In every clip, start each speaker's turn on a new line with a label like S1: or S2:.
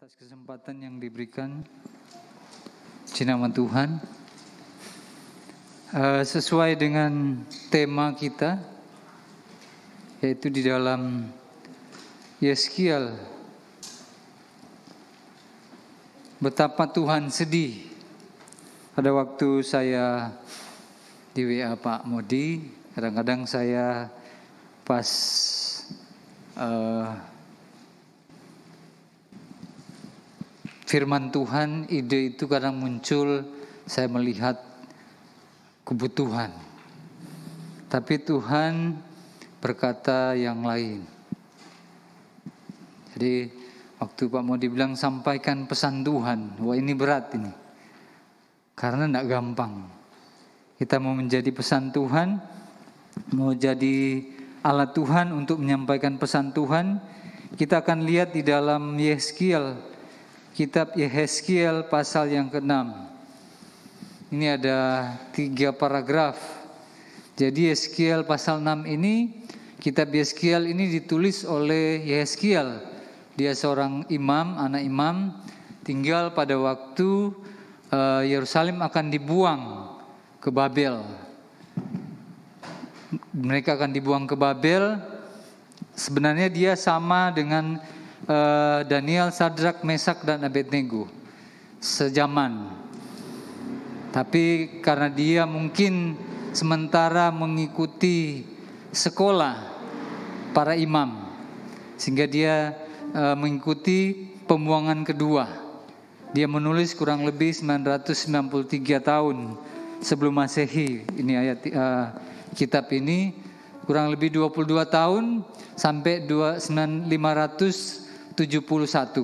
S1: atas kesempatan yang diberikan di nama Tuhan. Sesuai dengan tema kita, yaitu di dalam Yeskiel, betapa Tuhan sedih. Pada waktu saya di WA Pak Modi, kadang-kadang saya pas firman Tuhan, ide itu kadang muncul, saya melihat kebutuhan. Tapi Tuhan berkata yang lain. Jadi waktu Pak Modi bilang sampaikan pesan Tuhan, wah ini berat ini. Karena tidak gampang. Kita mau menjadi pesan Tuhan, mau jadi alat Tuhan untuk menyampaikan pesan Tuhan. Kita akan lihat di dalam Yeskiel, kitab Yeskiel pasal yang ke-6. Ini ada 3 paragraf. Jadi Yeskiel pasal 6 ini, kitab Yeskiel ini ditulis oleh Yeskiel. Dia seorang imam, anak imam, tinggal pada waktu Yerusalem akan dibuang ke Babel. Mereka akan dibuang ke Babel. Sebenarnya dia sama dengan Daniel, Sadrak, Mesak, dan Abednego sejaman. Tapi karena dia mungkin sementara mengikuti sekolah para imam, sehingga dia mengikuti pembuangan kedua. Dia menulis kurang lebih 993 tahun sebelum Masehi. Ini ayat kitab ini kurang lebih 22 tahun sampai 571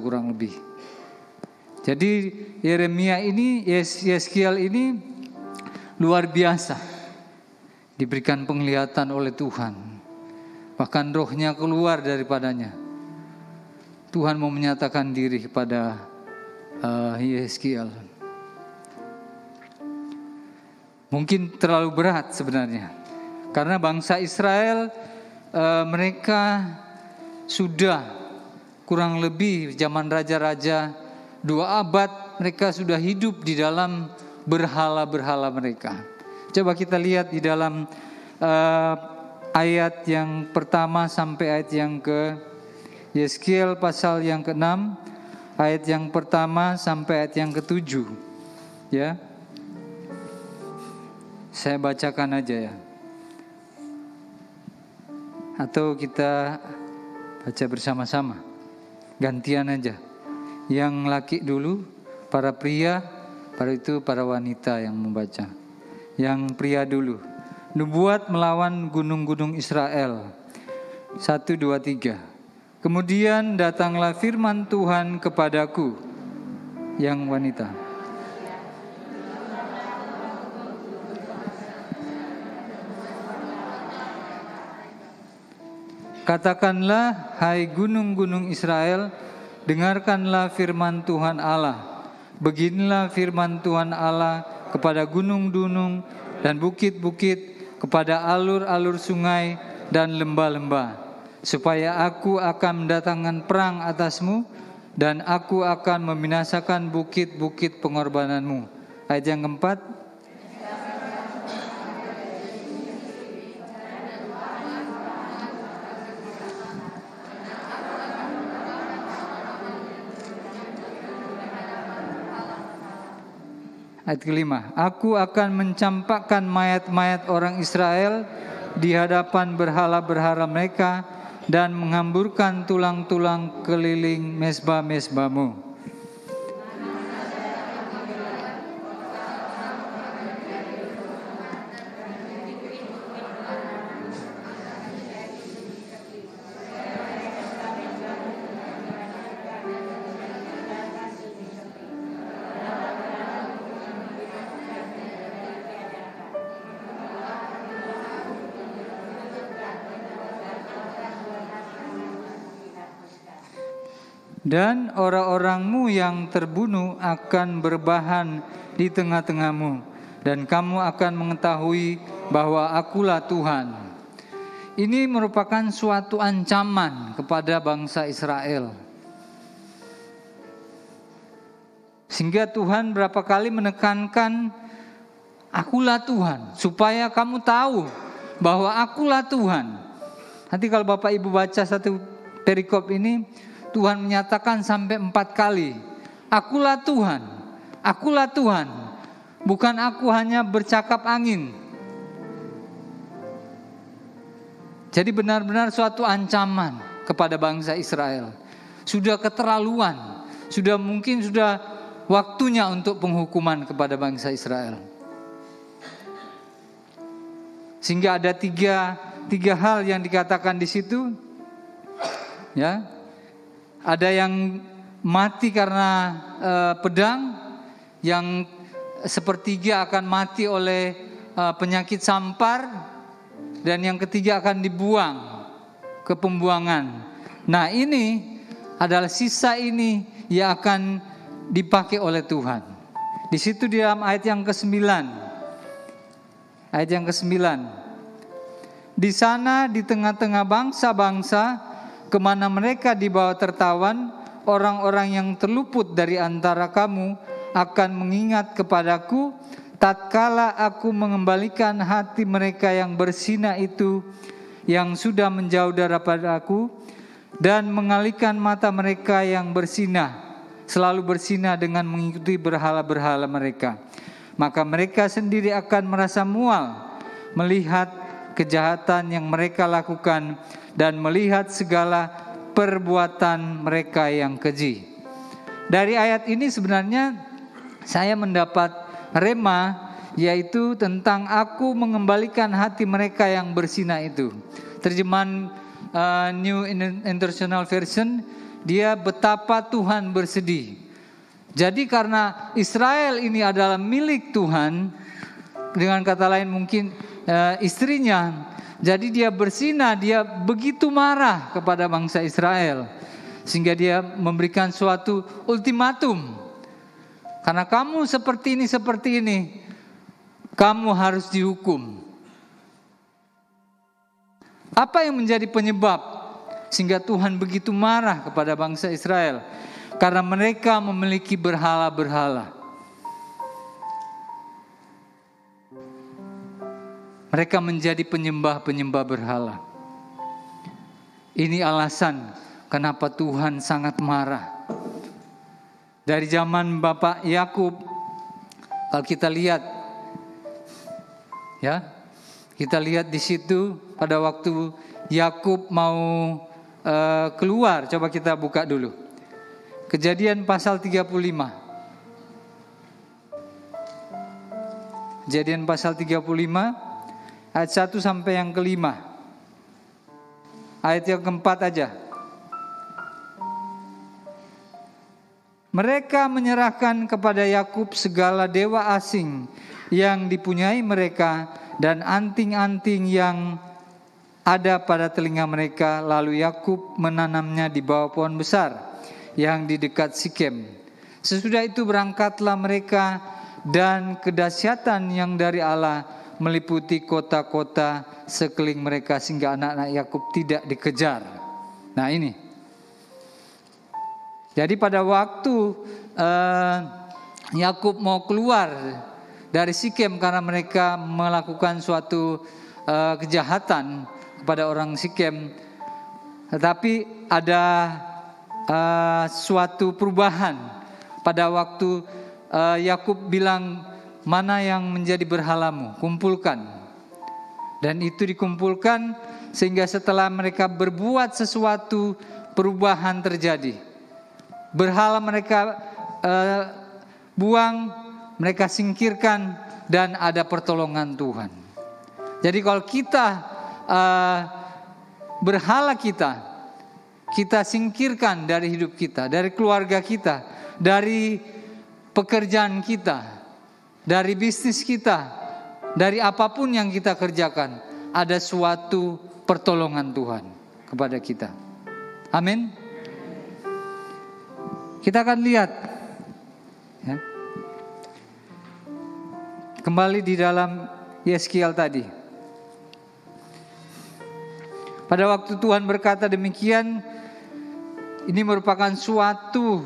S1: kurang lebih. Jadi Yeremia ini, Yeskiel ini luar biasa. Diberikan penglihatan oleh Tuhan. Bahkan rohnya keluar daripadanya. Tuhan mau menyatakan diri kepada Yeskiel. Mungkin terlalu berat sebenarnya. Karena bangsa Israel mereka sudah kurang lebih zaman raja-raja 2 abad mereka sudah hidup di dalam berhala-berhala mereka. Coba kita lihat di dalam ayat yang pertama sampai ayat yang ke Yeskiel pasal yang ke-6, ayat yang pertama sampai ayat yang ke-7. Ya. Saya bacakan aja ya. Atau kita baca bersama-sama. Gantian aja. Yang laki dulu, para pria, para itu para wanita yang membaca. Yang pria dulu. Nubuat melawan gunung-gunung Israel. 1, 2, 3. Kemudian datanglah firman Tuhan kepadaku. Yang wanita. Katakanlah, hai gunung-gunung Israel, dengarkanlah firman Tuhan Allah. Beginilah firman Tuhan Allah kepada gunung-gunung dan bukit-bukit, kepada alur-alur sungai dan lembah-lembah, supaya aku akan mendatangkan perang atasmu dan aku akan membinasakan bukit-bukit pengorbananmu. Ayat yang keempat. Ayat kelima, aku akan mencampakkan mayat-mayat orang Israel di hadapan berhala-berhala mereka dan menghamburkan tulang-tulang keliling mezbah-mezbahmu. Dan orang-orangmu yang terbunuh akan berbahan di tengah-tengahmu, dan kamu akan mengetahui bahwa akulah Tuhan. Ini merupakan suatu ancaman kepada bangsa Israel. Sehingga Tuhan berapa kali menekankan, akulah Tuhan, supaya kamu tahu bahwa akulah Tuhan. Nanti kalau Bapak Ibu baca satu perikop ini, Tuhan menyatakan sampai 4 kali, akulah Tuhan, akulah Tuhan. Bukan aku hanya bercakap angin. Jadi benar-benar suatu ancaman kepada bangsa Israel. Sudah keterlaluan, sudah waktunya untuk penghukuman kepada bangsa Israel. Sehingga ada tiga hal yang dikatakan di situ, ya. Ada yang mati karena pedang, yang sepertiga akan mati oleh penyakit sampar, dan yang ketiga akan dibuang ke pembuangan. Nah, ini adalah sisa ini yang akan dipakai oleh Tuhan. Di situ di dalam ayat yang ke-9. Ayat yang ke-9. Di sana di tengah-tengah bangsa-bangsa, kemana mereka dibawa tertawan, orang-orang yang terluput dari antara kamu akan mengingat kepadaku, tatkala aku mengembalikan hati mereka yang bersinah itu, yang sudah menjauh daripada aku, dan mengalihkan mata mereka yang bersinah, selalu bersinah dengan mengikuti berhala-berhala mereka. Maka mereka sendiri akan merasa mual melihat kejahatan yang mereka lakukan dan melihat segala perbuatan mereka yang keji. Dari ayat ini sebenarnya saya mendapat rema, yaitu tentang aku mengembalikan hati mereka yang bersinah itu. Terjemahan New International Version, dia betapa Tuhan bersedih. Jadi karena Israel ini adalah milik Tuhan, dengan kata lain mungkin istrinya, jadi dia bersinah, dia begitu marah kepada bangsa Israel, sehingga dia memberikan suatu ultimatum. Karena kamu seperti ini, kamu harus dihukum. Apa yang menjadi penyebab sehingga Tuhan begitu marah kepada bangsa Israel? Karena mereka memiliki berhala-berhala. Mereka menjadi penyembah-penyembah berhala. Ini alasan kenapa Tuhan sangat marah. Dari zaman Bapak Yakub, kalau kita lihat, ya, kita lihat di situ pada waktu Yakub mau keluar, coba kita buka dulu. Kejadian pasal 35. Kejadian pasal 35 ayat 1 sampai yang ke-5. Ayat yang ke-4 aja. Mereka menyerahkan kepada Yakub segala dewa asing yang dipunyai mereka dan anting-anting yang ada pada telinga mereka. Lalu Yakub menanamnya di bawah pohon besar yang di dekat Sikem. Sesudah itu berangkatlah mereka, dan kedahsyatan yang dari Allah meliputi kota-kota sekeliling mereka, sehingga anak-anak Yakub tidak dikejar. Nah ini. Jadi pada waktu Yakub mau keluar dari Sikem karena mereka melakukan suatu kejahatan kepada orang Sikem, tetapi ada suatu perubahan pada waktu Yakub bilang, mana yang menjadi berhalamu, kumpulkan. Dan itu dikumpulkan, sehingga setelah mereka berbuat sesuatu, perubahan terjadi. Berhala mereka buang, mereka singkirkan, dan ada pertolongan Tuhan. Jadi kalau kita berhala kita singkirkan dari hidup kita, dari keluarga kita, dari pekerjaan kita, dari bisnis kita, dari apapun yang kita kerjakan, ada suatu pertolongan Tuhan kepada kita. Amin. Kita akan lihat, ya, kembali di dalam Yeskiel tadi. Pada waktu Tuhan berkata demikian, ini merupakan suatu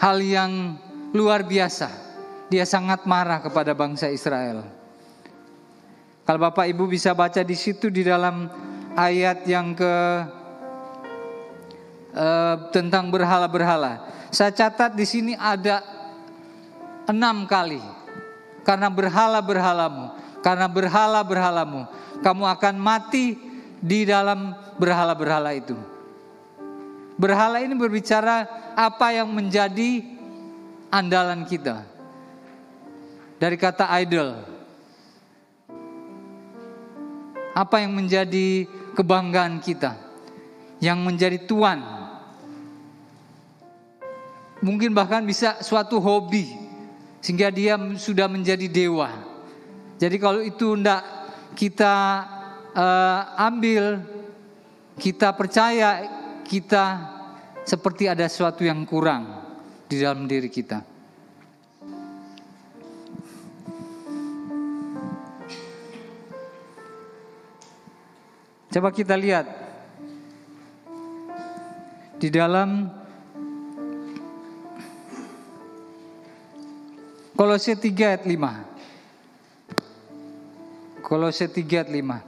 S1: hal yang luar biasa. Dia sangat marah kepada bangsa Israel. Kalau Bapak Ibu bisa baca di situ di dalam ayat yang tentang berhala-berhala. Saya catat di sini ada 6 kali. Karena berhala-berhalamu, kamu akan mati di dalam berhala-berhala itu. Berhala ini berbicara apa yang menjadi andalan kita. Dari kata idol. Apa yang menjadi kebanggaan kita, yang menjadi tuan. Mungkin bahkan bisa suatu hobi, sehingga dia sudah menjadi dewa. Jadi kalau itu tidak kita ambil, kita percaya, kita seperti ada sesuatu yang kurang di dalam diri kita. Coba kita lihat di dalam Kolose 3 ayat 5. Kolose 3 ayat 5.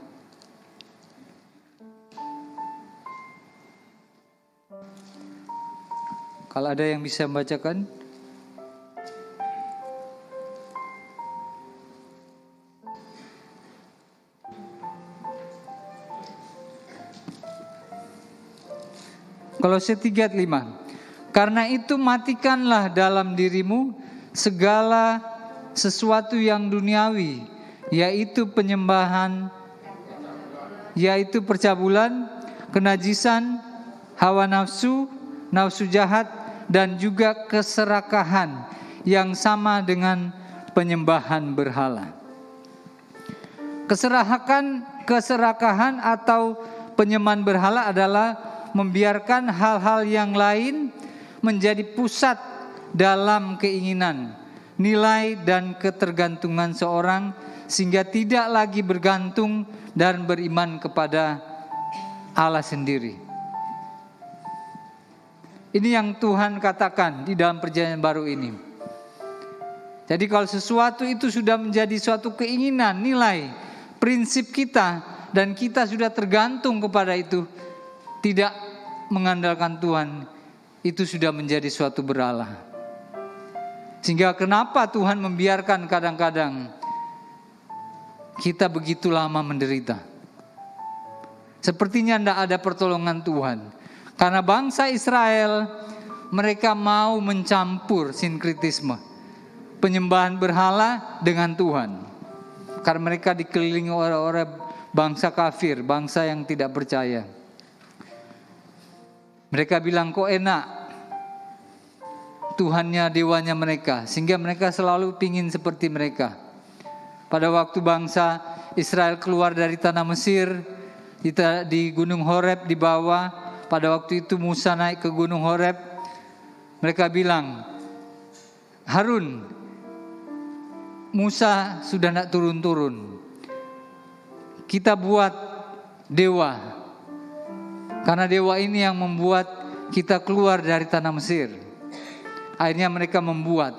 S1: Kalau ada yang bisa membacakan. Kolose 3 ayat 5. Karena itu matikanlah dalam dirimu segala sesuatu yang duniawi, yaitu penyembahan, yaitu percabulan, kenajisan, hawa nafsu, nafsu jahat, dan juga keserakahan yang sama dengan penyembahan berhala. Keserakahan atau penyembahan berhala adalah membiarkan hal-hal yang lain menjadi pusat dalam keinginan, nilai dan ketergantungan seorang, sehingga tidak lagi bergantung dan beriman kepada Allah sendiri. Ini yang Tuhan katakan di dalam perjanjian baru ini. Jadi kalau sesuatu itu sudah menjadi suatu keinginan, nilai, prinsip kita, dan kita sudah tergantung kepada itu, tidak mengandalkan Tuhan, itu sudah menjadi suatu berhala. Sehingga kenapa Tuhan membiarkan kadang-kadang kita begitu lama menderita? Sepertinya tidak ada pertolongan Tuhan. Karena bangsa Israel, mereka mau mencampur sinkretisme, penyembahan berhala dengan Tuhan. Karena mereka dikelilingi oleh bangsa kafir, bangsa yang tidak percaya. Mereka bilang kok enak Tuhannya, dewanya mereka, sehingga mereka selalu pingin seperti mereka. Pada waktu bangsa Israel keluar dari tanah Mesir, di Gunung Horeb di bawah, pada waktu itu Musa naik ke Gunung Horeb, mereka bilang, Harun, Musa sudah tidak turun-turun, kita buat dewa. Karena dewa ini yang membuat kita keluar dari tanah Mesir. Akhirnya mereka membuat.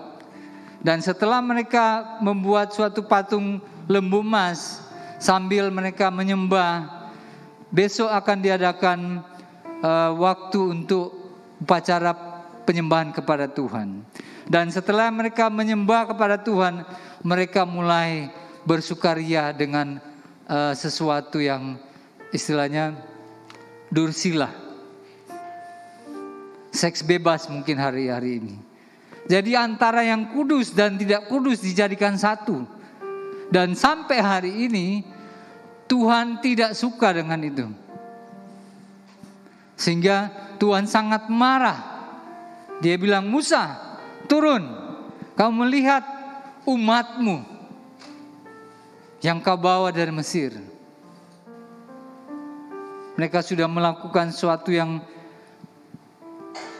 S1: Dan setelah mereka membuat suatu patung lembu emas, sambil mereka menyembah, besok akan diadakan waktu untuk upacara penyembahan kepada Tuhan. Dan setelah mereka menyembah kepada Tuhan, mereka mulai bersukaria dengan sesuatu yang istilahnya Dursila, seks bebas mungkin hari-hari ini. Jadi antara yang kudus dan tidak kudus dijadikan satu. Dan sampai hari ini Tuhan tidak suka dengan itu. Sehingga Tuhan sangat marah. Dia bilang, Musa, turun, kau melihat umatmu yang kau bawa dari Mesir. Mereka sudah melakukan sesuatu yang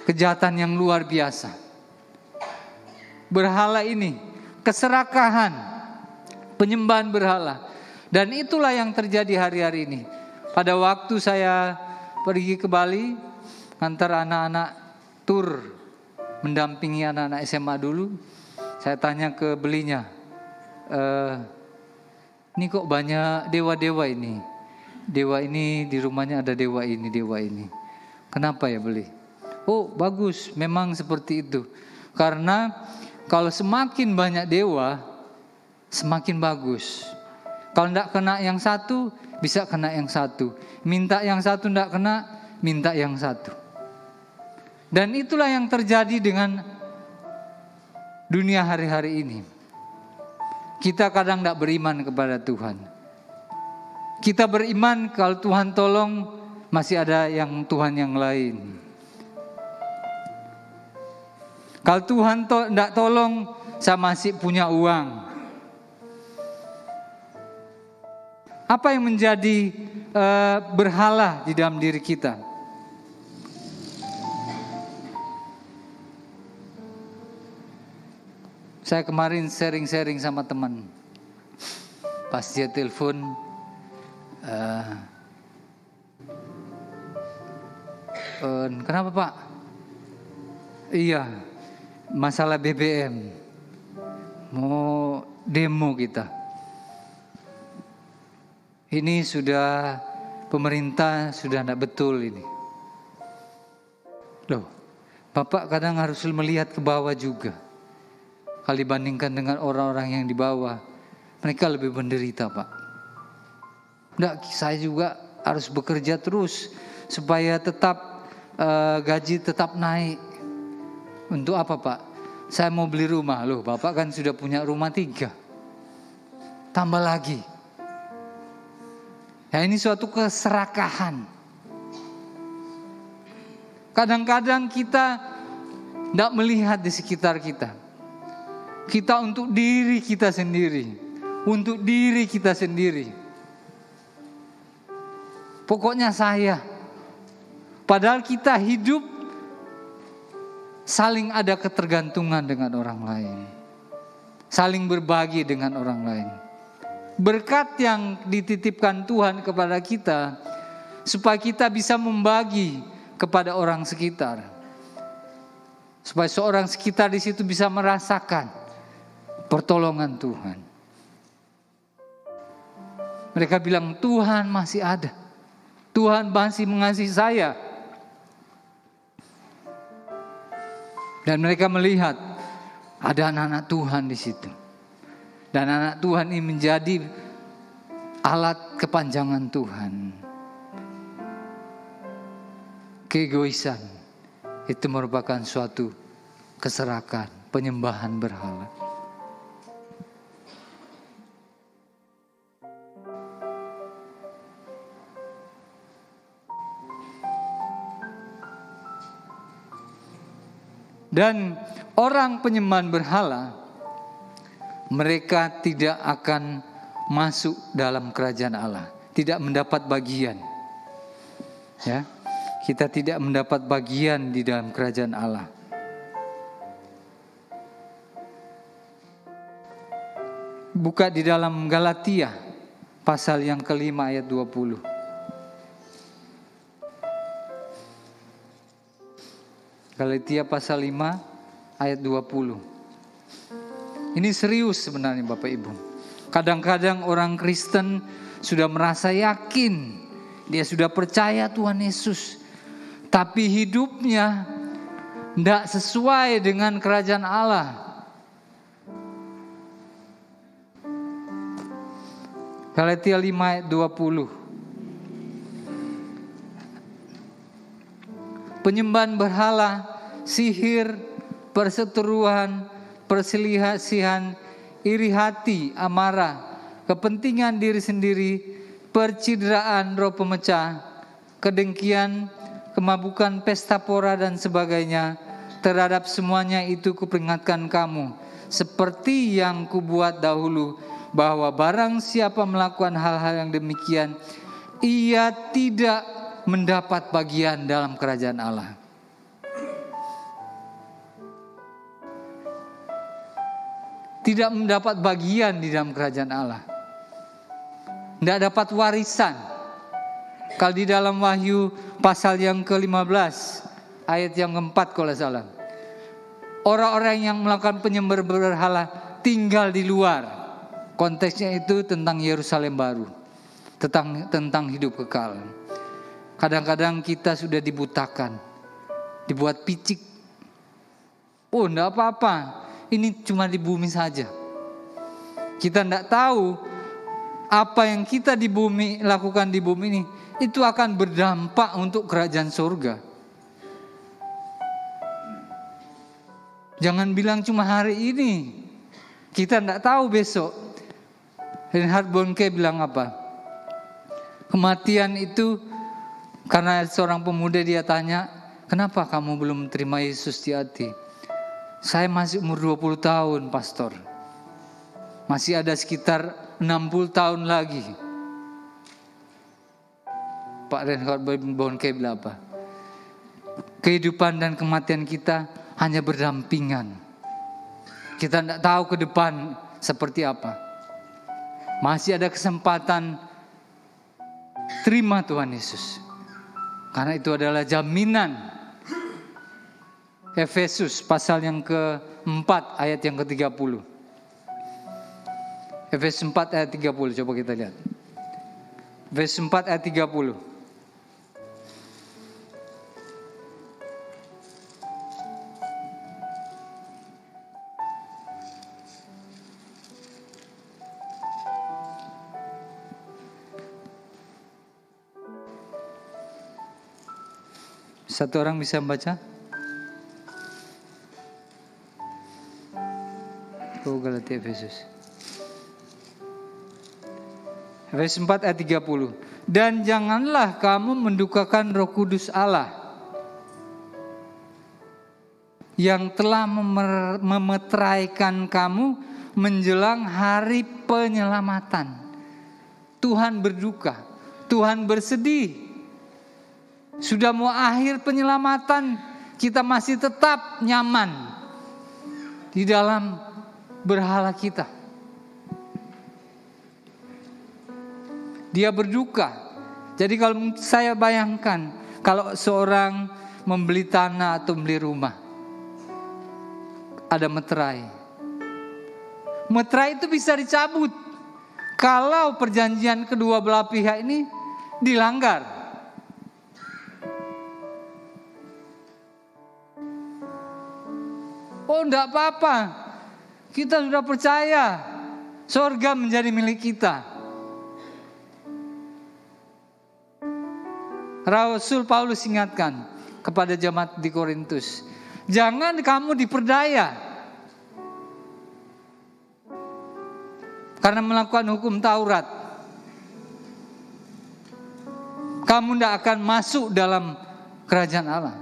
S1: kejahatan yang luar biasa. Berhala ini, keserakahan, penyembahan berhala. Dan itulah yang terjadi hari-hari ini. Pada waktu saya pergi ke Bali, antar anak-anak tur mendampingi anak-anak SMA dulu. Saya tanya ke belinya, ini kok banyak dewa-dewa ini. Dewa ini di rumahnya ada dewa ini, dewa ini. Kenapa ya beli? Oh bagus, memang seperti itu. Karena kalau semakin banyak dewa, semakin bagus. Kalau tidak kena yang satu, bisa kena yang satu. Minta yang satu tidak kena, minta yang satu. Dan itulah yang terjadi dengan dunia hari-hari ini. Kita kadang tidak beriman kepada Tuhan. Kita beriman kalau Tuhan tolong, masih ada yang Tuhan yang lain. Kalau Tuhan tidak tolong, saya masih punya uang. Apa yang menjadi berhala di dalam diri kita? Saya kemarin sharing-sharing sama teman. Pas dia telepon, kenapa Pak? Iya, masalah BBM. Mau demo kita. Ini sudah pemerintah sudah tidak betul ini. Loh, Bapak kadang harus melihat ke bawah juga. Kalau dibandingkan dengan orang-orang yang di bawah, mereka lebih menderita Pak. Enggak, saya juga harus bekerja terus supaya tetap gaji tetap naik. Untuk apa Pak? Saya mau beli rumah. Loh, Bapak kan sudah punya rumah 3. Tambah lagi. Ya ini suatu keserakahan. Kadang-kadang kita tidak melihat di sekitar kita. Kita untuk diri kita sendiri. Untuk diri kita sendiri. Pokoknya saya. Padahal kita hidup saling ada ketergantungan dengan orang lain. Saling berbagi dengan orang lain. Berkat yang dititipkan Tuhan kepada kita, supaya kita bisa membagi kepada orang sekitar. Supaya seorang sekitar di situ bisa merasakan pertolongan Tuhan. Mereka bilang Tuhan masih ada. Tuhan masih mengasihi saya. Dan mereka melihat ada anak-anak Tuhan di situ. Dan anak Tuhan ini menjadi alat kepanjangan Tuhan. Keegoisan itu merupakan suatu keserakan, penyembahan berhala. Dan orang penyembahan berhala, mereka tidak akan masuk dalam kerajaan Allah, tidak mendapat bagian. Ya, kita tidak mendapat bagian di dalam kerajaan Allah. Buka di dalam Galatia pasal yang ke-5 ayat 20. Galatia pasal 5 ayat 20. Ini serius sebenarnya Bapak Ibu. Kadang-kadang orang Kristen sudah merasa yakin, dia sudah percaya Tuhan Yesus, tapi hidupnya tidak sesuai dengan kerajaan Allah. Galatia 5 ayat 20. Penyembahan berhala, sihir, perseteruan, perselisihan, iri hati, amarah, kepentingan diri sendiri, percideraan roh pemecah, kedengkian, kemabukan, pesta pora dan sebagainya. Terhadap semuanya itu kuperingatkan kamu, seperti yang kubuat dahulu, bahwa barang siapa melakukan hal-hal yang demikian, ia tidak mendapat bagian dalam kerajaan Allah. Tidak mendapat bagian di dalam kerajaan Allah. Tidak dapat warisan. Kalau di dalam Wahyu pasal yang ke-15 ayat yang ke-4 kalau salah. Orang-orang yang melakukan penyembah berhala tinggal di luar. Konteksnya itu tentang Yerusalem baru, tentang hidup kekal. Kadang-kadang kita sudah dibutakan, dibuat picik. Oh, enggak apa-apa, ini cuma di bumi saja. Kita enggak tahu apa yang kita lakukan di bumi ini, itu akan berdampak untuk kerajaan surga. Jangan bilang cuma hari ini, kita enggak tahu besok. Reinhard Bonnke bilang apa? Kematian itu, karena seorang pemuda dia tanya, kenapa kamu belum terima Yesus di hati? Saya masih umur 20 tahun, pastor. Masih ada sekitar 60 tahun lagi. Pak Reinhard Bonnke bilang apa? Kehidupan dan kematian kita hanya berdampingan. Kita tidak tahu ke depan seperti apa. Masih ada kesempatan terima Tuhan Yesus. Karena itu adalah jaminan. Efesus pasal yang ke-4 ayat yang ke-30. Efesus 4 ayat 30, coba kita lihat. Efesus 4 ayat 30. Satu orang bisa membaca? Oh, Galatia Efesus. Efesus 4 ayat 30. Dan janganlah kamu mendukakan Roh Kudus Allah yang telah memeteraikan kamu menjelang hari penyelamatan. Tuhan berduka, Tuhan bersedih. Sudah mau akhir penyelamatan, kita masih tetap nyaman di dalam berhala kita. Dia berduka. Jadi kalau saya bayangkan, kalau seorang membeli tanah atau membeli rumah, ada meterai. Meterai itu bisa dicabut kalau perjanjian kedua belah pihak ini dilanggar. Oh, enggak apa-apa. Kita sudah percaya surga menjadi milik kita. Rasul Paulus ingatkan kepada jemaat di Korintus, jangan kamu diperdaya karena melakukan hukum Taurat. Kamu tidak akan masuk dalam kerajaan Allah.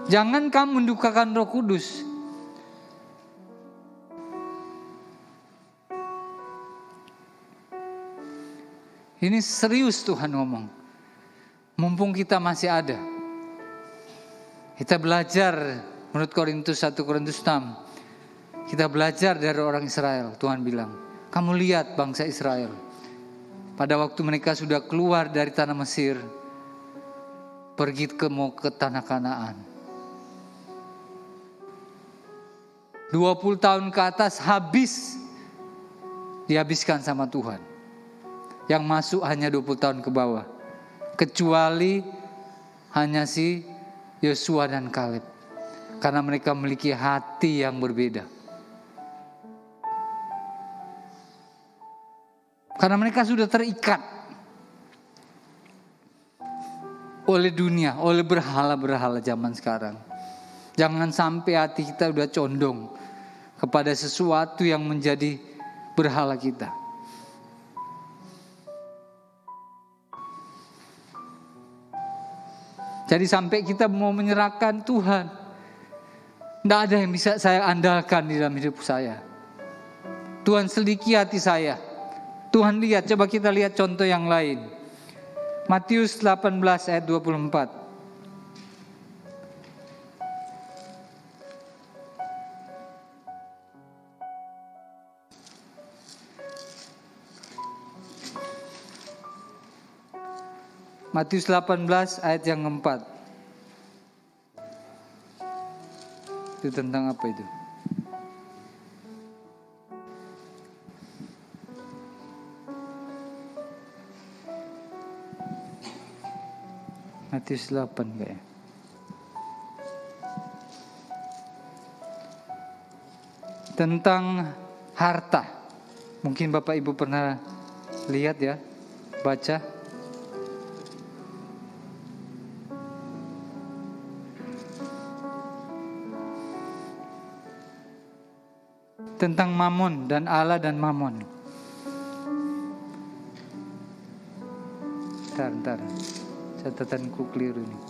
S1: Jangan kamu mendukakan Roh Kudus. Ini serius Tuhan ngomong. Mumpung kita masih ada. Kita belajar menurut Korintus 1 Korintus 6. Kita belajar dari orang Israel. Tuhan bilang, kamu lihat bangsa Israel. Pada waktu mereka sudah keluar dari tanah Mesir, pergi ke tanah Kanaan. 20 tahun ke atas dihabiskan sama Tuhan. Yang masuk hanya 20 tahun ke bawah. Kecuali hanya si Yosua dan Kaleb. Karena mereka memiliki hati yang berbeda. Karena mereka sudah terikat oleh dunia, oleh berhala-berhala zaman sekarang. Jangan sampai hati kita udah condong kepada sesuatu yang menjadi berhala kita. Jadi sampai kita mau menyerahkan Tuhan, tidak ada yang bisa saya andalkan di dalam hidup saya. Tuhan selidiki hati saya. Tuhan lihat, coba kita lihat contoh yang lain. Matius 18 ayat 24. Matius 18 ayat yang 4. Itu tentang apa itu? Matius 8 kayaknya. Tentang harta. Mungkin Bapak Ibu pernah lihat ya, baca. Tentang Mamon dan Allah dan Mamon. Ntar. Catatanku keliru nih.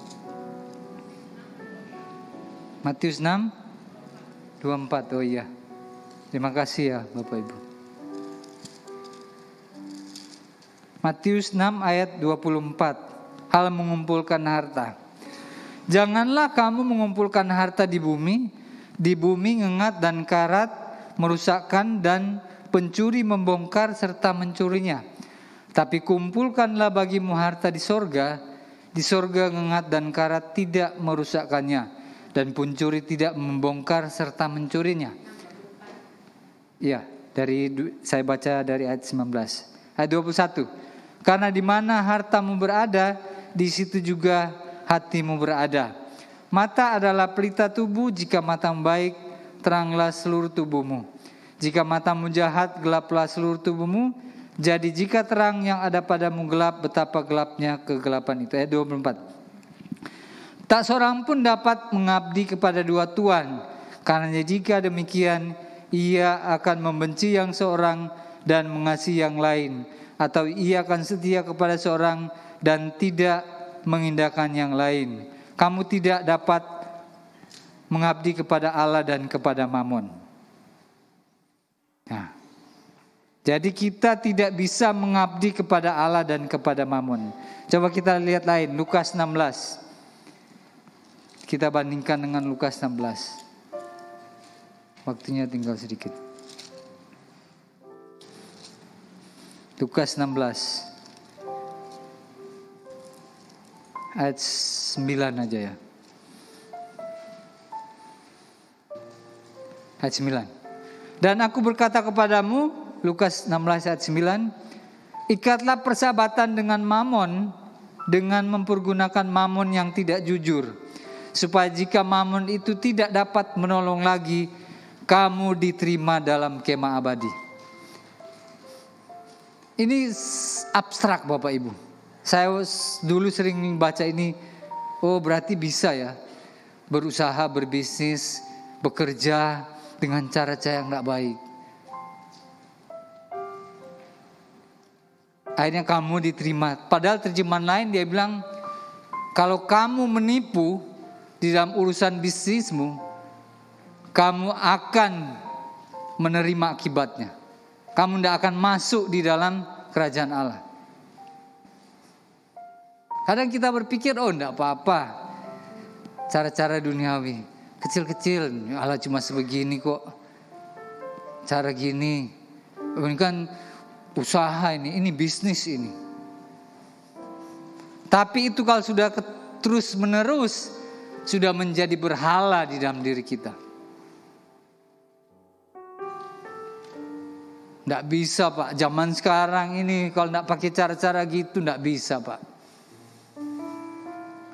S1: Matius 6, 24. Oh iya. Terima kasih ya Bapak Ibu. Matius 6 ayat 24. Hal mengumpulkan harta. Janganlah kamu mengumpulkan harta di bumi ngengat dan karat merusakkan dan pencuri membongkar serta mencurinya. Tapi kumpulkanlah bagimu harta di sorga ngengat dan karat tidak merusakkannya dan pencuri tidak membongkar serta mencurinya. Ya, saya baca dari ayat 19. Ayat 21. Karena di mana hartamu berada, di situ juga hatimu berada. Mata adalah pelita tubuh, jika matamu baik, teranglah seluruh tubuhmu. Jika matamu jahat, gelaplah seluruh tubuhmu. Jadi jika terang yang ada padamu gelap, betapa gelapnya kegelapan itu. Ayat 24. Tak seorang pun dapat mengabdi kepada dua tuan, karena jika demikian, ia akan membenci yang seorang dan mengasihi yang lain, atau ia akan setia kepada seorang dan tidak mengindahkan yang lain. Kamu tidak dapat mengabdi kepada Allah dan kepada Mamon. Nah, jadi kita tidak bisa mengabdi kepada Allah dan kepada Mamon. Coba kita lihat lain, Lukas 16. Kita bandingkan dengan Lukas 16. Waktunya tinggal sedikit. Lukas 16 ayat 9 aja ya. Ayat 9. Dan aku berkata kepadamu, Lukas 16 ayat 9, ikatlah persahabatan dengan Mamon dengan mempergunakan Mamon yang tidak jujur, supaya jika Mamon itu tidak dapat menolong lagi, kamu diterima dalam kemah abadi. Ini abstrak Bapak Ibu. Saya dulu sering baca ini, oh berarti bisa ya berusaha, berbisnis, bekerja dengan cara-cara yang tidak baik. Akhirnya kamu diterima. Padahal terjemahan lain dia bilang, kalau kamu menipu di dalam urusan bisnismu, kamu akan menerima akibatnya. Kamu tidak akan masuk di dalam kerajaan Allah. Kadang kita berpikir, oh tidak apa-apa, cara-cara duniawi, kecil-kecil, Allah cuma sebegini kok, cara gini, ini kan usaha ini bisnis ini. Tapi itu kalau sudah terus menerus, sudah menjadi berhala di dalam diri kita. Tidak bisa Pak, zaman sekarang ini kalau tidak pakai cara-cara gitu tidak bisa Pak.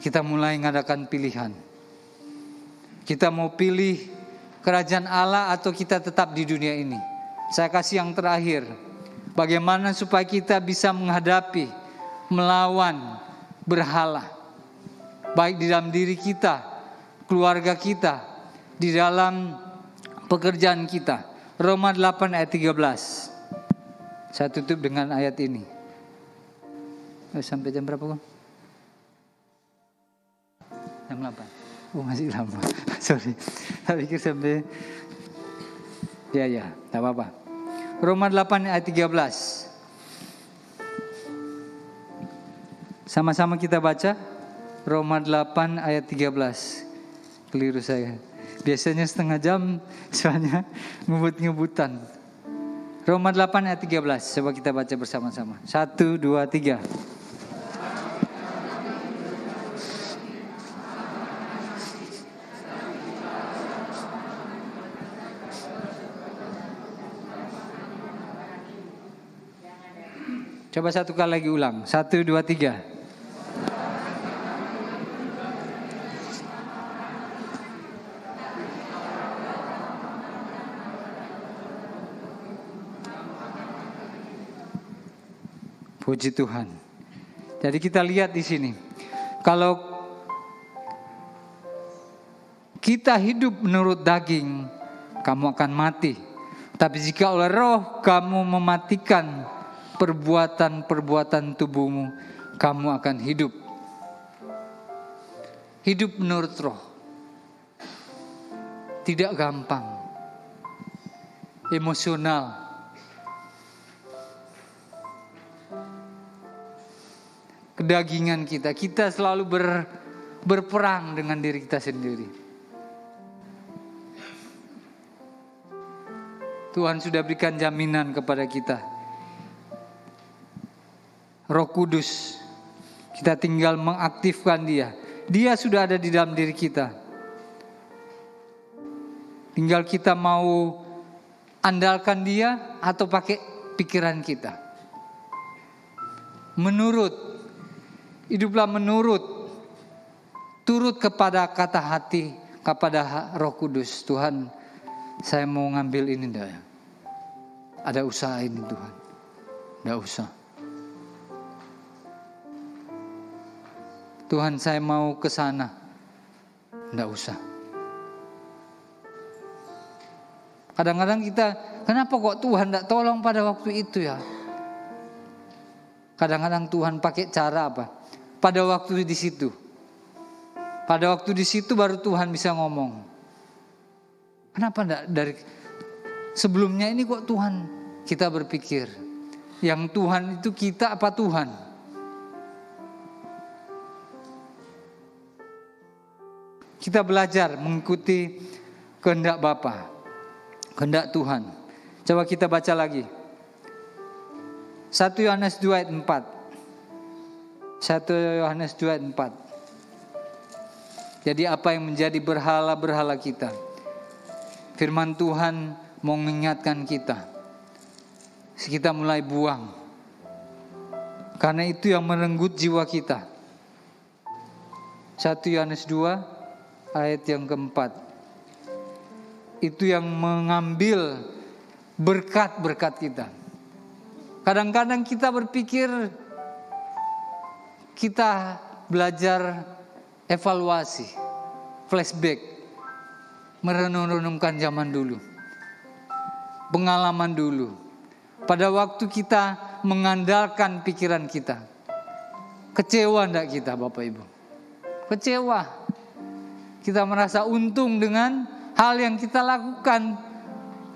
S1: Kita mulai mengadakan pilihan. Kita mau pilih kerajaan Allah atau kita tetap di dunia ini. Saya kasih yang terakhir. Bagaimana supaya kita bisa menghadapi, melawan berhala. Baik di dalam diri kita, keluarga kita, di dalam pekerjaan kita. Roma 8 ayat 13. Saya tutup dengan ayat ini. Sampai jam berapa kok? Jam 8. Oh masih lama. Sorry. Saya pikir sampai. Ya, tak apa-apa. Roma 8 ayat 13. Sama-sama kita baca. Roma 8 ayat 13. Keliru saya. Biasanya setengah jam, soalnya ngebut-ngebutan. Roma 8 ayat 13. Coba kita baca bersama-sama. 1, 2, 3. Coba satu kali lagi ulang. 1, 2, 3. Puji Tuhan. Jadi kita lihat di sini. Kalau kita hidup menurut daging, kamu akan mati. Tapi jika oleh roh kamu mematikan perbuatan-perbuatan tubuhmu, kamu akan hidup. Hidup menurut roh. Tidak gampang. Emosional. Kedagingan kita selalu berperang dengan diri kita sendiri. Tuhan sudah berikan jaminan kepada kita. Roh Kudus, kita tinggal mengaktifkan Dia. Dia sudah ada di dalam diri kita. Tinggal kita mau andalkan Dia atau pakai pikiran kita. Hiduplah menurut, turut kepada kata hati, kepada Roh Kudus. Tuhan, saya mau ngambil ini enggak ya? Ada usaha ini Tuhan. Enggak usah. Tuhan, saya mau ke sana. Enggak usah. Kadang-kadang kita, kenapa kok Tuhan enggak tolong pada waktu itu ya? Kadang-kadang Tuhan pakai cara apa? Pada waktu di situ. Pada waktu di situ baru Tuhan bisa ngomong. Kenapa enggak dari sebelumnya ini kok Tuhan? Kita berpikir, yang Tuhan itu kita apa Tuhan? Kita belajar mengikuti kehendak Bapa, kehendak Tuhan. Coba kita baca lagi. 1 Yohanes 2 ayat 4. 1 Yohanes 2 ayat 4. Jadi apa yang menjadi berhala-berhala kita? Firman Tuhan mau mengingatkan kita. Kita mulai buang. Karena itu yang merenggut jiwa kita. 1 Yohanes 2 ayat yang keempat. Itu yang mengambil berkat-berkat kita. Kadang-kadang kita berpikir, kita belajar evaluasi, flashback, merenung-renungkan zaman dulu, pengalaman dulu. Pada waktu kita mengandalkan pikiran kita, kecewa enggak kita Bapak Ibu? Kecewa. Kita merasa untung dengan hal yang kita lakukan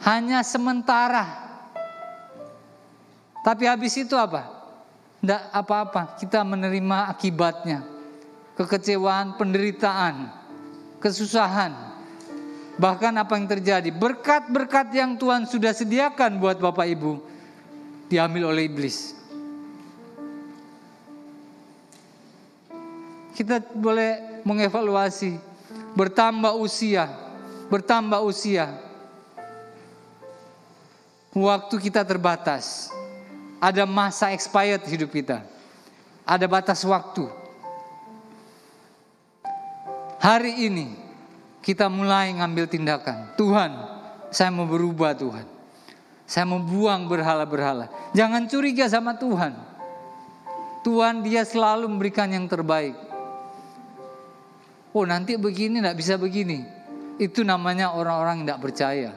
S1: hanya sementara. Tapi habis itu apa? Tidak apa-apa, kita menerima akibatnya. Kekecewaan, penderitaan, kesusahan. Bahkan apa yang terjadi? Berkat-berkat yang Tuhan sudah sediakan buat Bapak Ibu diambil oleh iblis. Kita boleh mengevaluasi. Bertambah usia. Waktu kita terbatas. Ada masa expired hidup kita. Ada batas waktu. Hari ini kita mulai ngambil tindakan. Tuhan, saya mau berubah Tuhan. Saya mau buang berhala-berhala. Jangan curiga sama Tuhan. Tuhan Dia selalu memberikan yang terbaik. Oh nanti begini, tidak bisa begini. Itu namanya orang-orang yang tidak percaya.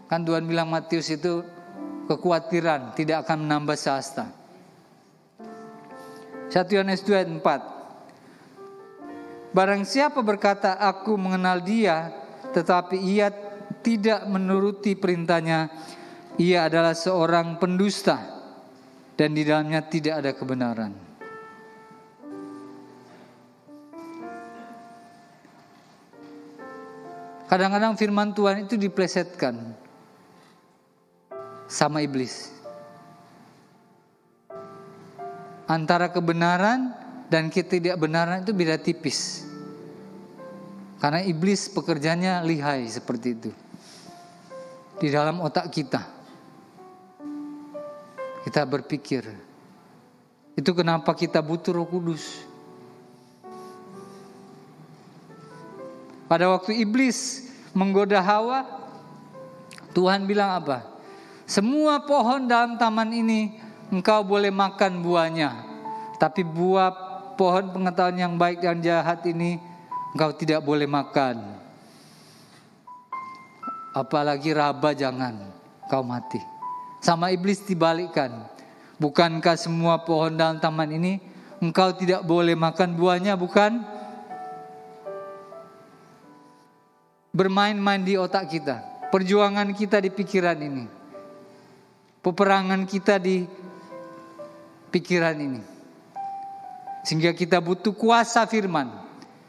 S1: Kan Tuhan bilang Matius itu kekhawatiran tidak akan menambah sehasta. 1 Yohanes 2 ayat 4. Barang siapa berkata aku mengenal Dia, tetapi ia tidak menuruti perintahnya, ia adalah seorang pendusta dan di dalamnya tidak ada kebenaran. Kadang-kadang firman Tuhan itu diplesetkan sama iblis. Antara kebenaran dan ketidakbenaran itu beda tipis. Karena iblis pekerjaannya lihai seperti itu. Di dalam otak kita. Kita berpikir. Itu kenapa kita butuh Roh Kudus. Pada waktu iblis menggoda Hawa, Tuhan bilang apa? Semua pohon dalam taman ini engkau boleh makan buahnya, tapi buah pohon pengetahuan yang baik dan jahat ini engkau tidak boleh makan. Apalagi raba jangan, kau mati. Sama iblis dibalikkan. Bukankah semua pohon dalam taman ini engkau tidak boleh makan buahnya, bukan? Bermain-main di otak kita, perjuangan kita di pikiran ini, peperangan kita di pikiran ini, sehingga kita butuh kuasa firman.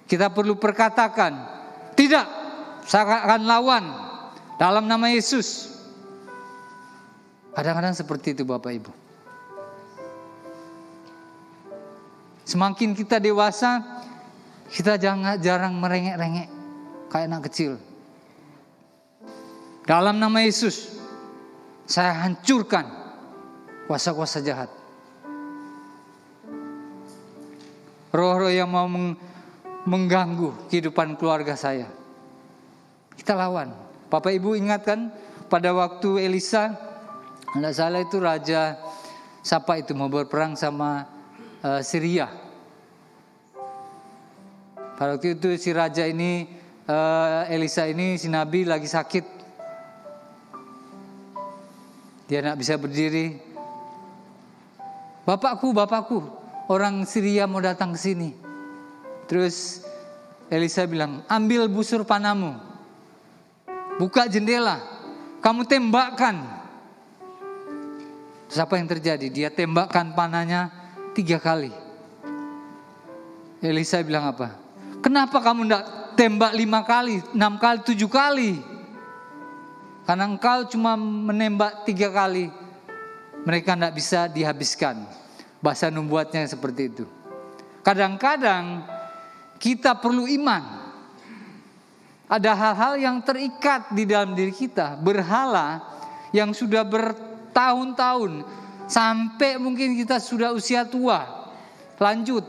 S1: Kita perlu perkatakan, tidak, saya akan lawan dalam nama Yesus. Kadang-kadang seperti itu Bapak Ibu. Semakin kita dewasa, kita jarang merengek-rengek kayak anak kecil. Dalam nama Yesus, saya hancurkan kuasa-kuasa jahat. Roh-roh yang mau mengganggu kehidupan keluarga saya, kita lawan. Bapak Ibu ingatkan pada waktu Elisa, tidak salah itu raja siapa itu mau berperang sama Syria. Pada waktu itu si raja ini, Elisa ini, si Nabi lagi sakit. Dia tidak bisa berdiri. Bapakku, orang Syria mau datang ke sini. Terus Elisa bilang, ambil busur panahmu, buka jendela, kamu tembakkan. Terus apa yang terjadi? Dia tembakkan panahnya 3 kali. Elisa bilang apa? Kenapa kamu tidak tembak 5 kali, 6 kali, 7 kali? Karena engkau cuma menembak 3 kali, mereka tidak bisa dihabiskan. Bahasa nubuatnya seperti itu. Kadang-kadang kita perlu iman. Ada hal-hal yang terikat di dalam diri kita, berhala yang sudah bertahun-tahun, sampai mungkin kita sudah usia tua, lanjut,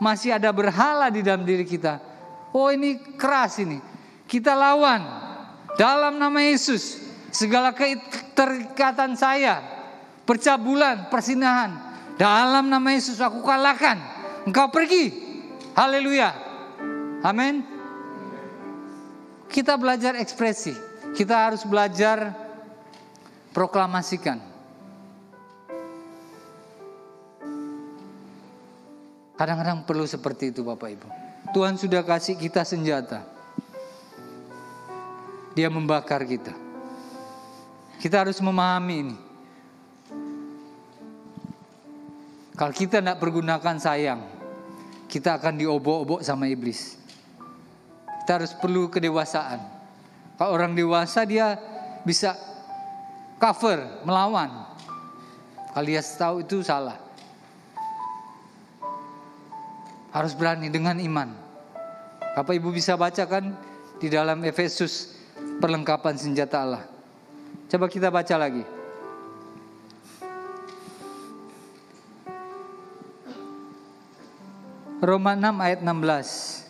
S1: masih ada berhala di dalam diri kita. Oh ini keras ini, kita lawan dalam nama Yesus. Segala keterikatan saya, percabulan, persinahan, dalam nama Yesus aku kalahkan. Engkau pergi. Haleluya. Amin. Kita belajar ekspresi. Kita harus belajar proklamasikan. Kadang-kadang perlu seperti itu Bapak Ibu. Tuhan sudah kasih kita senjata. Dia membakar kita. Kita harus memahami ini. Kalau kita tidak pergunakan sayang, kita akan diobok-obok sama iblis. Kita harus perlu kedewasaan. Kalau orang dewasa dia bisa cover, melawan. Kalau dia tahu itu salah. Harus berani dengan iman. Bapak Ibu bisa bacakan di dalam Efesus perlengkapan senjata Allah. Coba kita baca lagi. Roma 6 ayat 16.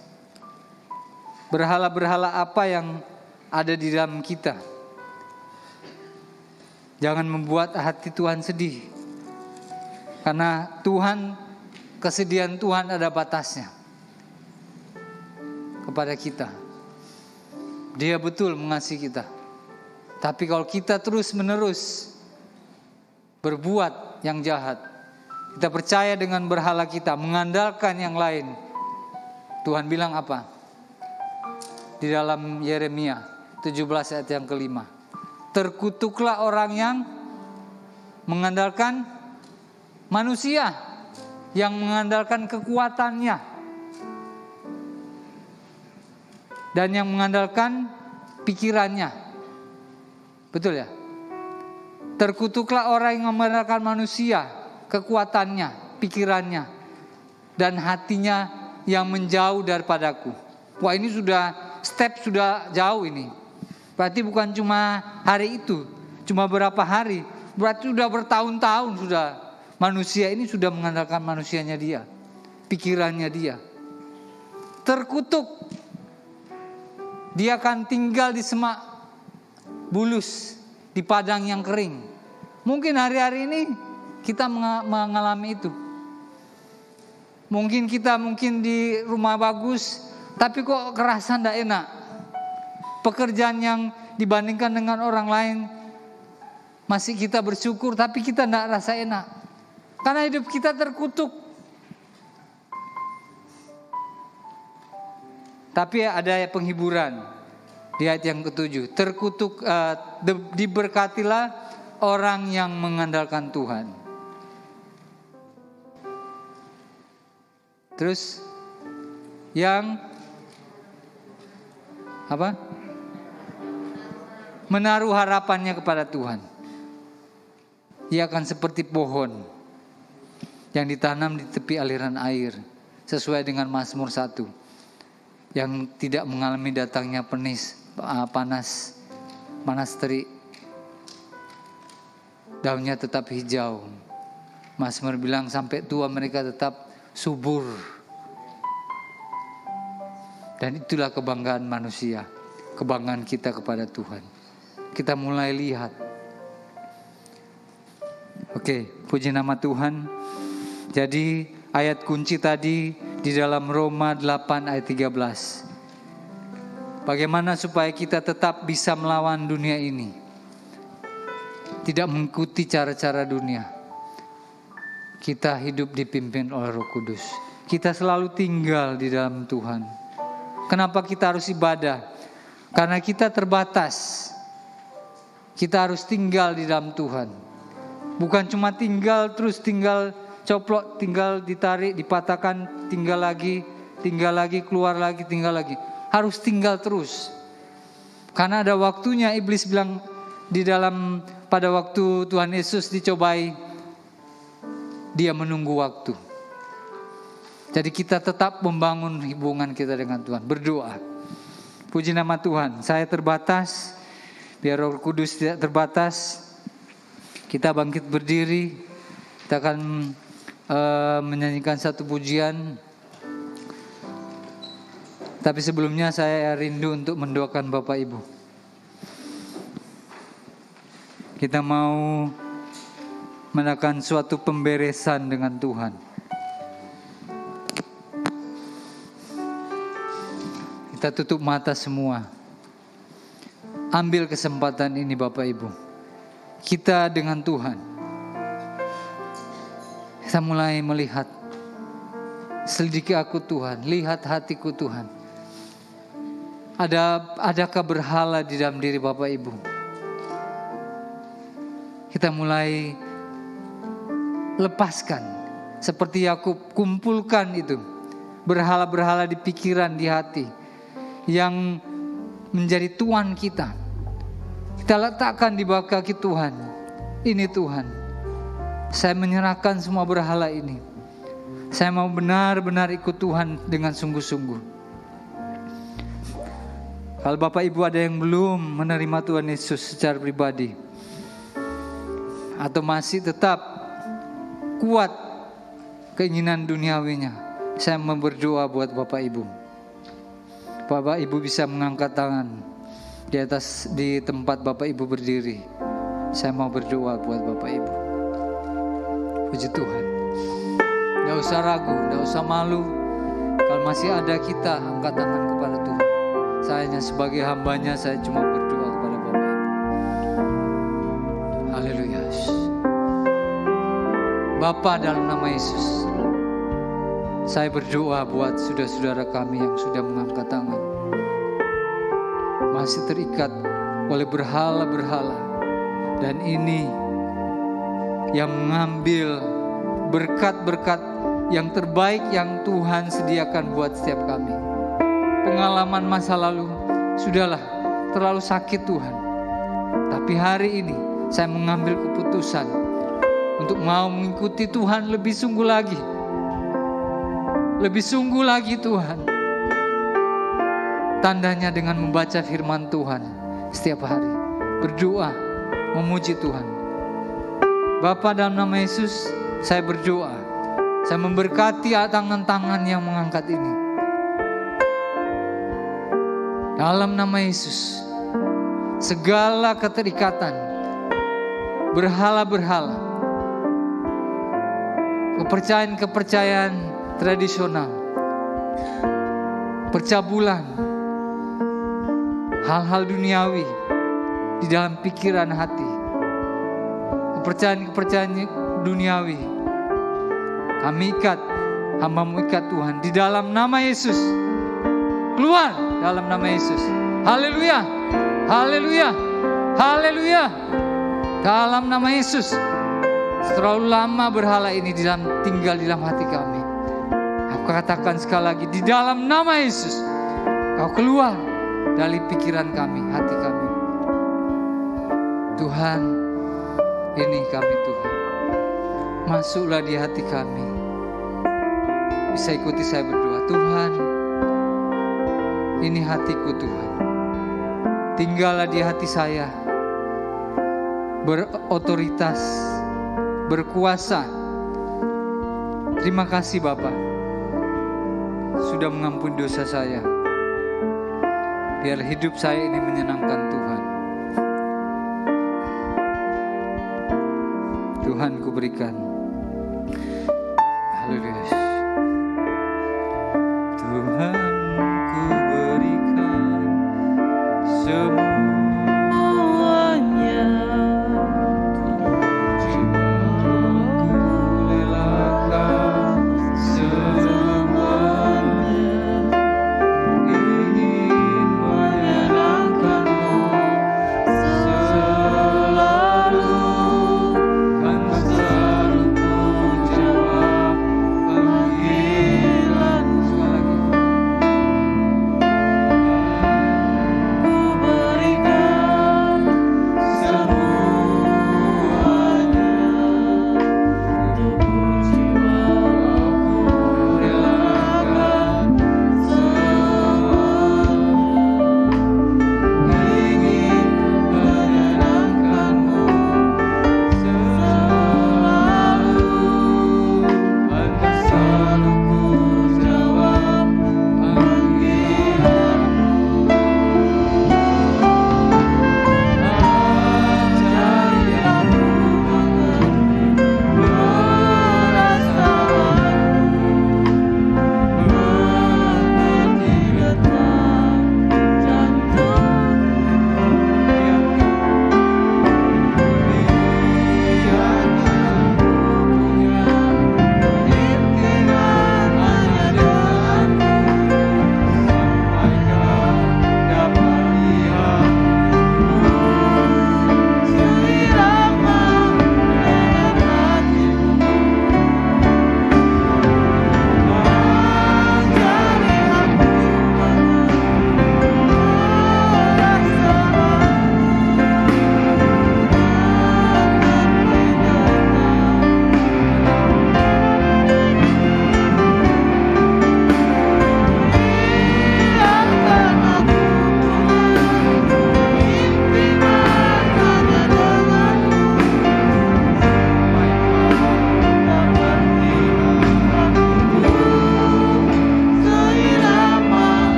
S1: Berhala-berhala apa yang ada di dalam kita? Jangan membuat hati Tuhan sedih. Karena kesedihan Tuhan ada batasnya kepada kita. Dia betul mengasihi kita. Tapi kalau kita terus-menerus berbuat yang jahat, kita percaya dengan berhala kita, mengandalkan yang lain. Tuhan bilang apa? Di dalam Yeremia 17 ayat yang kelima. Terkutuklah orang yang mengandalkan manusia, yang mengandalkan kekuatannya, dan yang mengandalkan pikirannya. Betul ya? Terkutuklah orang yang mengandalkan manusia, kekuatannya, pikirannya, dan hatinya yang menjauh daripadaku. Wah, ini sudah jauh ini. Berarti bukan cuma hari itu, cuma berapa hari, Berarti sudah bertahun-tahun sudah manusia ini sudah mengandalkan manusianya dia, pikirannya dia. Terkutuk. Dia akan tinggal di semak bulus, di padang yang kering. Mungkin hari-hari ini kita mengalami itu. Mungkin kita di rumah bagus, tapi kok kerasa tidak enak. Pekerjaan yang dibandingkan dengan orang lain masih kita bersyukur, tapi kita tidak rasa enak. Karena hidup kita terkutuk. Tapi ada penghiburan di ayat yang ke-7. Terkutuk, diberkatilah orang yang mengandalkan Tuhan. Terus yang apa? Menaruh harapannya kepada Tuhan. Ia akan seperti pohon yang ditanam di tepi aliran air, sesuai dengan Mazmur 1, yang tidak mengalami datangnya panas terik. Daunnya tetap hijau. Mazmur bilang sampai tua mereka tetap subur. Dan itulah kebanggaan manusia, kebanggaan kita kepada Tuhan. Kita mulai lihat. Oke, puji nama Tuhan. Jadi ayat kunci tadi di dalam Roma 8 ayat 13. Bagaimana supaya kita tetap bisa melawan dunia ini, tidak mengikuti cara-cara dunia. Kita hidup dipimpin oleh Roh Kudus. Kita selalu tinggal di dalam Tuhan. Kenapa kita harus ibadah? Karena kita terbatas. Kita harus tinggal di dalam Tuhan. Bukan cuma tinggal coplok, tinggal ditarik, dipatahkan, tinggal lagi, keluar lagi, tinggal lagi. Harus tinggal terus. Karena ada waktunya iblis bilang pada waktu Tuhan Yesus dicobai, dia menunggu waktu. Jadi kita tetap membangun hubungan kita dengan Tuhan, berdoa. Puji nama Tuhan, saya terbatas, biar Roh Kudus tidak terbatas. Kita bangkit berdiri, kita akan menyanyikan satu pujian. Tapi sebelumnya saya rindu untuk mendoakan Bapak Ibu. Kita mau melakukan suatu pemberesan dengan Tuhan. Kita tutup mata semua. Ambil kesempatan ini Bapak Ibu. Kita dengan Tuhan. Kita mulai melihat. Selidiki aku Tuhan, lihat hatiku Tuhan. Adakah berhala di dalam diri Bapak Ibu? Kita mulai lepaskan. Seperti Yakub, kumpulkan itu. Berhala-berhala di pikiran, di hati. Yang menjadi tuan kita. Kita letakkan di bawah kaki Tuhan. Ini Tuhan, saya menyerahkan semua berhala ini. Saya mau benar-benar ikut Tuhan dengan sungguh-sungguh. Kalau Bapak Ibu ada yang belum menerima Tuhan Yesus secara pribadi, atau masih tetap kuat keinginan duniawinya, saya mau berdoa buat Bapak Ibu. Bapak Ibu bisa mengangkat tangan di tempat Bapak Ibu berdiri. Saya mau berdoa buat Bapak Ibu. Puji Tuhan. Tidak usah ragu, tidak usah malu. Kalau masih ada kita, angkat tangan kepada Tuhan. Saya hanya sebagai hambanya, saya cuma berdoa kepada Bapak Ibu. Haleluya. Bapa, dalam nama Yesus, saya berdoa buat saudara-saudara kami yang sudah mengangkat tangan, masih terikat oleh berhala-berhala, dan ini yang mengambil berkat-berkat yang terbaik yang Tuhan sediakan buat setiap kami. Pengalaman masa lalu, sudahlah, terlalu sakit Tuhan. Tapi hari ini saya mengambil keputusan untuk mau mengikuti Tuhan lebih sungguh lagi. Lebih sungguh lagi Tuhan. Tandanya dengan membaca firman Tuhan setiap hari. Berdoa, memuji Tuhan. Bapa, dalam nama Yesus saya berdoa, saya memberkati tangan-tangan yang mengangkat ini. Dalam nama Yesus, segala keterikatan berhala-berhala, kepercayaan-kepercayaan tradisional, percabulan, hal-hal duniawi di dalam pikiran hati, kepercayaan-kepercayaan duniawi, kami ikat, hamba-Mu ikat Tuhan, di dalam nama Yesus. Keluar dalam nama Yesus. Haleluya, haleluya, haleluya. Dalam nama Yesus. Terlalu lama berhala ini tinggal di dalam hati kami. Aku katakan sekali lagi, di dalam nama Yesus, Kau keluar dari pikiran kami, hati kami. Tuhan, ini kami Tuhan. Masuklah di hati kami. Bisa ikuti saya berdoa. Tuhan, ini hatiku Tuhan. Tinggallah di hati saya. Berotoritas, berkuasa. Terima kasih Bapa, sudah mengampuni dosa saya. Biar hidup saya ini menyenangkan Tuhan. Tuhan ku berikan. Haleluya. Tuhan ku berikan semuanya. Jiwaku relakan semuanya. Ingin menyenangkan-Mu selalu. Kan selalu ku jawab panggilan. Sekali lagi. Ku berikan semuanya. Tubuh jiwaku relakan semuanya. Ingin menyenangkan-Mu selalu. Kan selalu ku jawab panggilan-Mu. Ajari aku mengerti perasaanmu, mengerti detak jantungmu. Biarkan ku punya intiman hanya denganmu, sampai kau dapat lihat seirama dengan hatimu. Ajari aku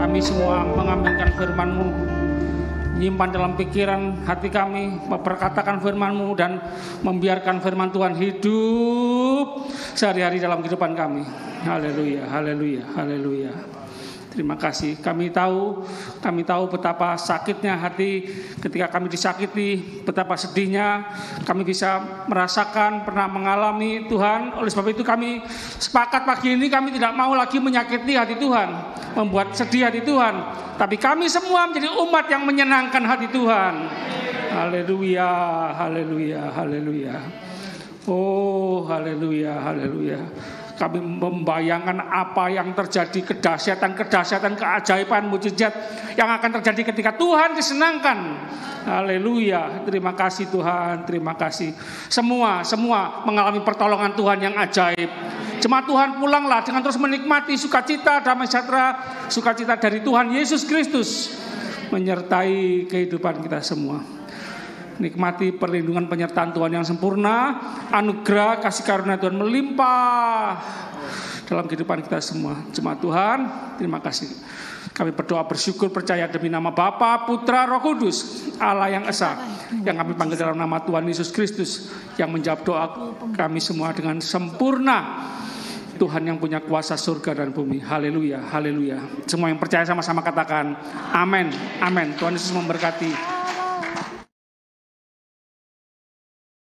S2: Kami semua mengambilkan firman-Mu, menyimpan dalam pikiran hati kami, memperkatakan firman-Mu dan membiarkan firman Tuhan hidup sehari-hari dalam kehidupan kami. Haleluya, haleluya, haleluya. Terima kasih. Kami tahu betapa sakitnya hati ketika kami disakiti, betapa sedihnya kami bisa merasakan, pernah mengalami Tuhan. Oleh sebab itu kami sepakat pagi ini kami tidak mau lagi menyakiti hati Tuhan, membuat sedih hati Tuhan. Tapi kami semua menjadi umat yang menyenangkan hati Tuhan. Haleluya, haleluya, haleluya. Oh, haleluya, haleluya. Kami membayangkan apa yang terjadi, kedahsyatan, keajaiban, mujizat yang akan terjadi ketika Tuhan disenangkan. Haleluya. Terima kasih Tuhan, terima kasih. Semua mengalami pertolongan Tuhan yang ajaib. Jemaat Tuhan, pulanglah dengan terus menikmati sukacita, damai sejahtera, sukacita dari Tuhan Yesus Kristus. menyertai kehidupan kita semua. Nikmati perlindungan penyertaan Tuhan yang sempurna, anugerah kasih karunia Tuhan melimpah dalam kehidupan kita semua. Jemaat Tuhan, terima kasih. Kami berdoa bersyukur percaya demi nama Bapa, Putra, Roh Kudus, Allah yang Esa, yang kami panggil dalam nama Tuhan Yesus Kristus, yang menjawab doa kami semua dengan sempurna. Tuhan yang punya kuasa surga dan bumi. Haleluya, haleluya. Semua yang percaya sama-sama katakan amin, amin. Tuhan Yesus memberkati.